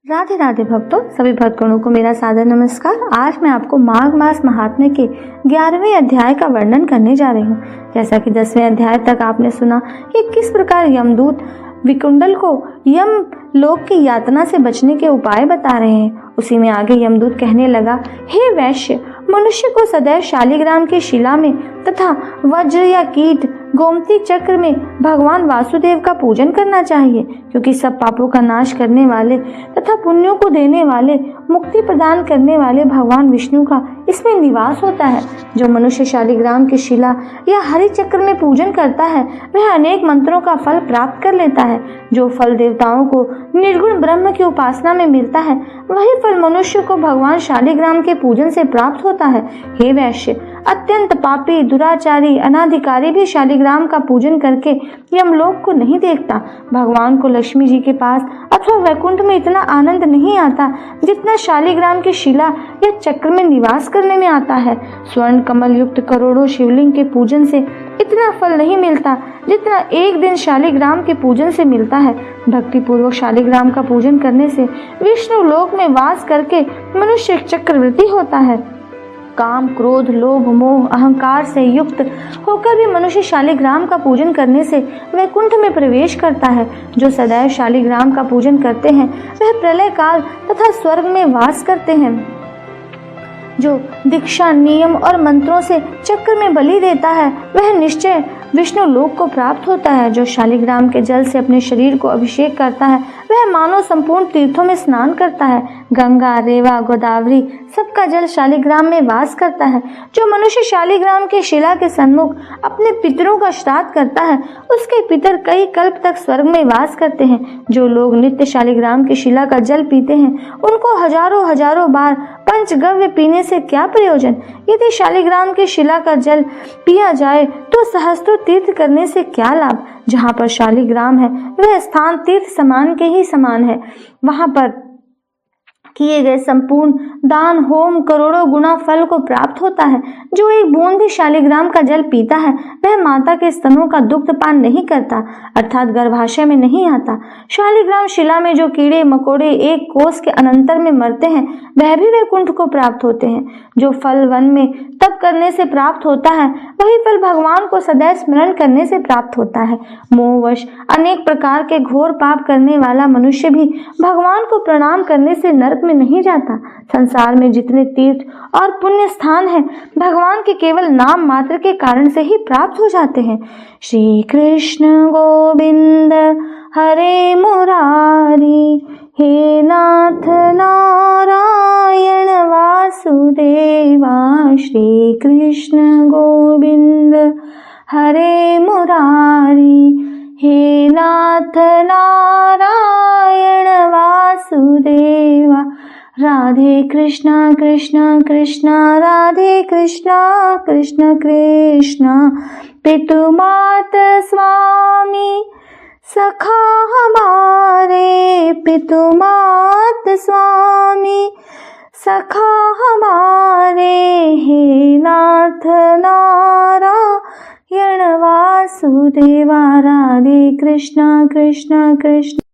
राधे राधे भक्तों, सभी भक्तगणों को मेरा सादर नमस्कार। आज मैं आपको माघ मास महात्म्य के 11वें अध्याय का वर्णन करने जा रही हूँ। जैसा कि 10वें अध्याय तक आपने सुना कि किस प्रकार यमदूत विकुंडल को यम लोक की यातना से बचने के उपाय बता रहे हैं, उसी में आगे यमदूत कहने लगा, हे वैश्य, मनुष्य को सदैव शालिग्राम की शिला में तथा वज्र या कीट गोमती चक्र में भगवान वासुदेव का पूजन करना चाहिए, क्योंकि सब पापों का नाश करने वाले तथा पुण्यों को देने वाले, मुक्ति प्रदान करने वाले भगवान विष्णु का इसमें निवास होता है। जो मनुष्य शालिग्राम की शिला या हरि चक्र में पूजन करता है वह अनेक मंत्रों का फल प्राप्त कर लेता है। जो फल देवताओं को निर्गुण ब्रह्म की उपासना में मिलता है, वही फल मनुष्य को भगवान शालिग्राम के पूजन से प्राप्त होता है। हे वैश्य, अत्यंत पापी, दुराचारी, अनाधिकारी भी शालिग्राम का पूजन करके यमलोक को नहीं देखता। भगवान को लक्ष्मी जी के पास अथवा वैकुंठ में इतना आनंद नहीं आता जितना शालिग्राम की शिला या चक्र में निवास करने में आता है। स्वर्ण कमल युक्त करोड़ों शिवलिंग के पूजन से इतना फल नहीं मिलता जितना एक दिन शालिग्राम के पूजन से मिलता है। भक्ति पूर्वक शालिग्राम का पूजन करने से विष्णु लोक में वास करके मनुष्य चक्रवर्ती होता है। काम, क्रोध, लोभ, मोह, अहंकार से युक्त होकर भी मनुष्य शालिग्राम का पूजन करने से वैकुंठ में प्रवेश करता है। जो सदैव शालिग्राम का पूजन करते हैं वह प्रलय काल तथा स्वर्ग में वास करते हैं। जो दीक्षा, नियम और मंत्रों से चक्र में बलि देता है वह निश्चय विष्णु लोक को प्राप्त होता है। जो शालिग्राम के जल से अपने शरीर को अभिषेक करता है वह मानो संपूर्ण तीर्थों में स्नान करता है। गंगा, रेवा, गोदावरी सबका जल शालिग्राम में वास करता है। जो मनुष्य शालिग्राम के शिला के सन्मुख अपने पितरों का श्राद्ध करता है उसके पितर कई कल्प तक स्वर्ग में वास करते हैं। जो लोग नित्य शालिग्राम की शिला का जल पीते हैं उनको हजारों हजारों बार पंचगव्य पीने से क्या प्रयोजन। यदि शालिग्राम की शिला का जल पिया जाए तो सहस्त्रों तीर्थ करने से क्या लाभ। जहाँ पर शालिग्राम है वह स्थान तीर्थ समान के ही समान है। वहां पर किए गए संपूर्ण दान, होम करोड़ों गुना फल को प्राप्त होता है। जो एक बूंद भी शालिग्राम का जल पीता है वह माता के स्तनों का दुग्ध पान नहीं करता, अर्थात गर्भाशय में नहीं आता। शालिग्राम शिला में जो कीड़े मकोड़े एक कोस के अनंतर में मरते हैं वह भी वैकुंठ को प्राप्त होते हैं। जो फल वन में तप करने से प्राप्त होता है वही फल भगवान को सदैव स्मरण करने से प्राप्त होता है। मोहवश अनेक प्रकार के घोर पाप करने वाला मनुष्य भी भगवान को प्रणाम करने से नरक में नहीं जाता। संसार में जितने तीर्थ और पुण्य स्थान हैं भगवान के केवल नाम मात्र के कारण से ही प्राप्त हो जाते हैं। श्री कृष्ण गोविंद हरे मुरारी, हे नाथ नारायण वासुदेवा। श्री कृष्ण गोविंद हरे मुरारी, हे नाथ नारायण वासुदेवा। राधे कृष्णा कृष्णा कृष्णा राधे कृष्णा कृष्ण कृष्णा। पितुमात स्वामी सखा हमारे, पितुमात स्वामी सखा हमारे। हे नाथ नारायण वासुदेवा। राधे कृष्णा कृष्णा कृष्ण।